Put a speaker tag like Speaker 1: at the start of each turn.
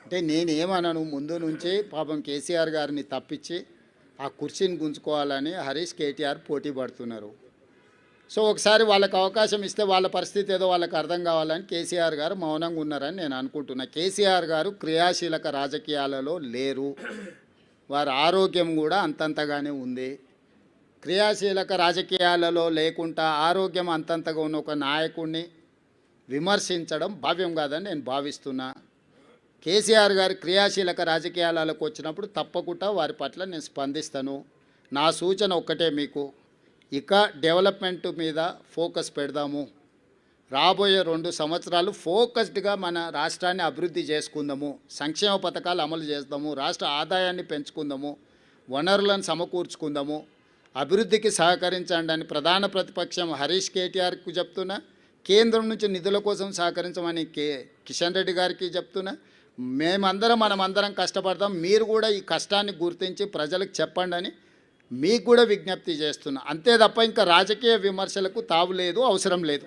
Speaker 1: అంటే నేనేమనను, ముందు నుంచి పాపం కేసీఆర్ గారిని తప్పించి ఆ కుర్చీని గుంజుకోవాలని హరీష్ కేటీఆర్ పోటీ పడుతున్నారు. సో ఒకసారి వాళ్ళకి అవకాశం ఇస్తే వాళ్ళ పరిస్థితి ఏదో వాళ్ళకి అర్థం కావాలని కేసీఆర్ గారు మౌనంగా ఉన్నారని నేను అనుకుంటున్నా. కేసీఆర్ గారు క్రియాశీలక రాజకీయాలలో లేరు. వారి ఆరోగ్యం కూడా అంతంతగానే ఉంది. క్రియాశీలక రాజకీయాలలో లేకుండా ఆరోగ్యం అంతంతగా ఉన్న ఒక నాయకుడిని విమర్శించడం భావ్యం కాదని నేను భావిస్తున్నా. కేసీఆర్ గారు క్రియాశీలక రాజకీయాలకు వచ్చినప్పుడు తప్పకుండా వారి పట్ల నేను స్పందిస్తాను. నా సూచన ఒక్కటే మీకు, ఇక డెవలప్మెంట్ మీద ఫోకస్ పెడదాము. రాబోయే 2 సంవత్సరాలు ఫోకస్డ్గా మన రాష్ట్రాన్ని అభివృద్ధి చేసుకుందాము, సంక్షేమ పథకాలు అమలు చేద్దాము, రాష్ట్ర ఆదాయాన్ని పెంచుకుందాము, వనరులను సమకూర్చుకుందాము, అభివృద్ధికి సహకరించండి అని ప్రధాన ప్రతిపక్షం హరీష్ కేటీఆర్కి చెప్తున్నా. కేంద్రం నుంచి నిధుల కోసం సహకరించమని కిషన్ రెడ్డి గారికి చెప్తున్నా. మనమందరం కష్టపడతాం, మీరు కూడా ఈ కష్టాన్ని గుర్తించి ప్రజలకు చెప్పండి అని మీకు కూడా విజ్ఞప్తి చేస్తున్నా. అంతే తప్ప ఇంకా రాజకీయ విమర్శలకు తావు లేదు, అవసరం లేదు.